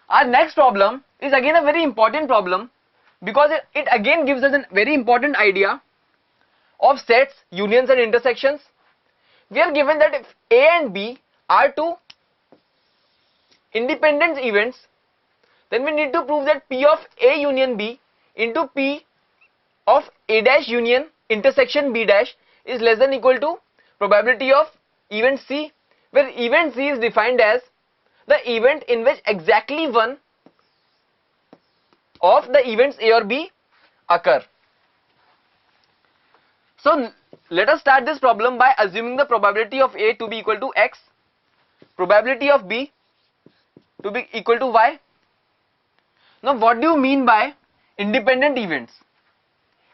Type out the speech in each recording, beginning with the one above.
Our next problem is again a very important problem because it again gives us a very important idea of sets, unions and intersections. We are given that if A and B are two independent events, then we need to prove that P of A union B into P of A dash union intersection B dash is less than equal to probability of event C, where event C is defined as the event in which exactly one of the events A or B occur. So let us start this problem by assuming the probability of A to be equal to X, probability of B to be equal to Y. Now what do you mean by independent events?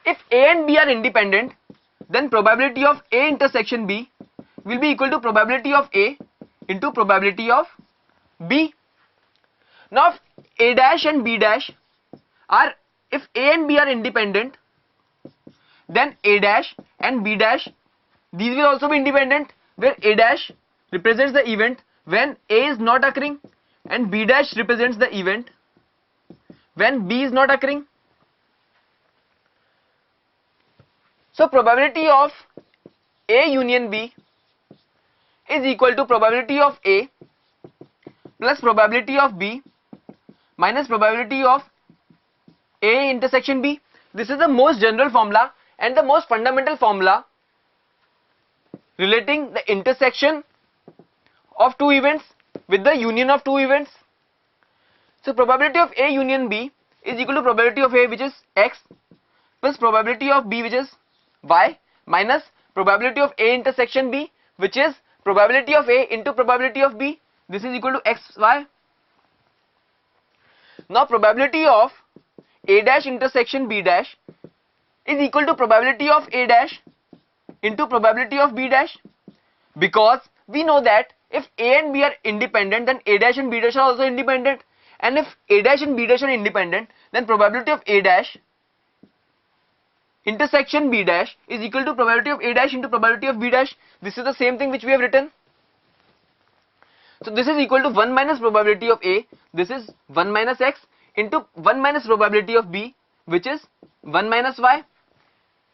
If A and B are independent, then probability of A intersection B will be equal to probability of A into probability of B. Now if A dash and B dash are, if A and B are independent, then A dash and B dash, these will also be independent, where A dash represents the event when A is not occurring and B dash represents the event when B is not occurring. So probability of A union B is equal to probability of A plus probability of B minus probability of A intersection B. This is the most general formula and the most fundamental formula relating the intersection of two events with the union of two events. So probability of A union B is equal to probability of A, which is X, plus probability of B, which is Y, minus probability of A intersection B, which is probability of A into probability of B. This is equal to XY. Now probability of A dash intersection B dash is equal to probability of A dash into probability of B dash, because we know that if A and B are independent, then A dash and B dash are also independent, and if A dash and B dash are independent, then probability of A dash intersection B dash is equal to probability of A dash into probability of B dash. This is the same thing which we have written. So this is equal to 1 minus probability of A, this is 1 minus X, into 1 minus probability of B, which is 1 minus Y.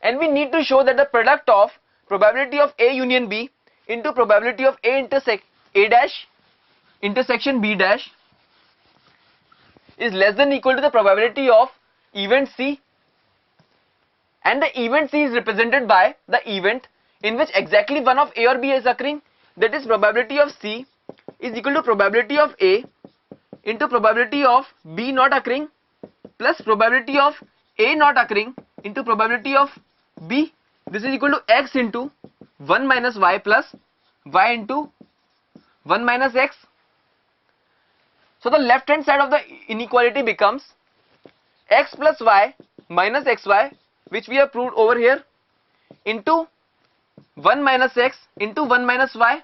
And we need to show that the product of probability of A union B into probability of A dash intersection B dash is less than equal to the probability of event C, and the event C is represented by the event in which exactly one of A or B is occurring. That is, probability of C is equal to probability of A into probability of B not occurring plus probability of A not occurring into probability of B. This is equal to X into 1 minus Y plus Y into 1 minus X. So the left hand side of the inequality becomes X plus Y minus XY, which we have proved over here, into 1 minus X into 1 minus Y,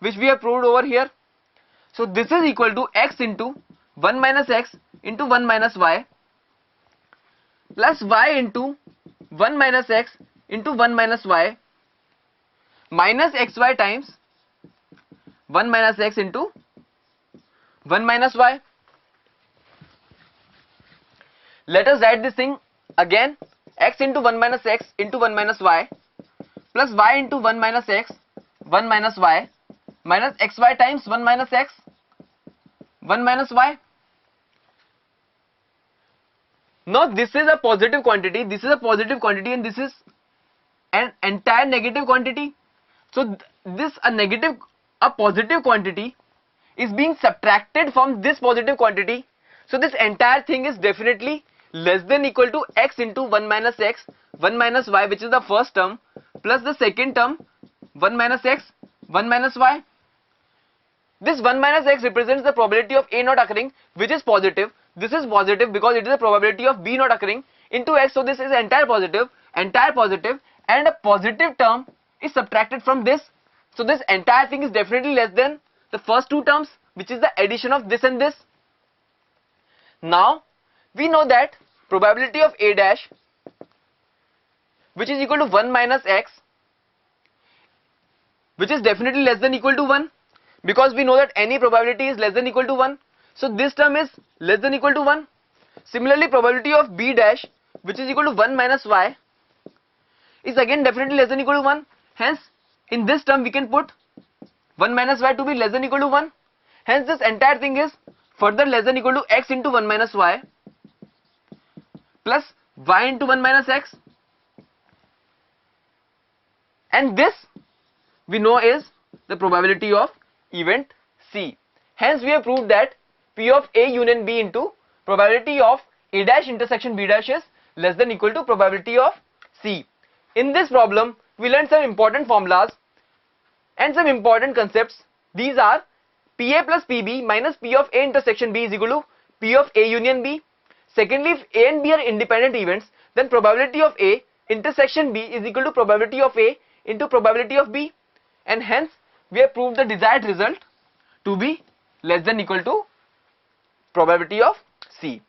which we have proved over here. So this is equal to X into 1 minus X into 1 minus Y plus Y into 1 minus X into 1 minus Y minus XY times 1 minus X into 1 minus Y. Let us write this thing again. X into 1 minus X into 1 minus Y plus Y into 1 minus X 1 minus Y minus XY times 1 minus X 1 minus Y. Now this is a positive quantity, this is a positive quantity, and this is an entire negative quantity. So a positive quantity is being subtracted from this positive quantity. So this entire thing is definitely less than equal to X into 1 minus X 1 minus Y, which is the first term, plus the second term 1 minus X 1 minus Y. This 1 minus X represents the probability of A not occurring, which is positive. This is positive because it is the probability of B not occurring into X. So this is entire positive, and a positive term is subtracted from this. So this entire thing is definitely less than the first two terms, which is the addition of this and this. Now we know that probability of A dash, which is equal to 1 minus X, which is definitely less than equal to 1, because we know that any probability is less than equal to 1. So this term is less than equal to 1. Similarly, probability of B dash, which is equal to 1 minus y, is again definitely less than equal to 1. Hence, in this term we can put 1 minus y to be less than equal to 1. Hence, this entire thing is further less than equal to x into 1 minus y plus y into 1 minus x. And this we know is the probability of event C. Hence, we have proved that P of A union B into probability of A dash intersection B dash is less than equal to probability of C. In this problem, we learned some important formulas and some important concepts. These are PA plus PB minus P of A intersection B is equal to P of A union B. Secondly, if A and B are independent events, then probability of A intersection B is equal to probability of A into probability of B. And hence, we have proved the desired result to be less than equal to probability of C.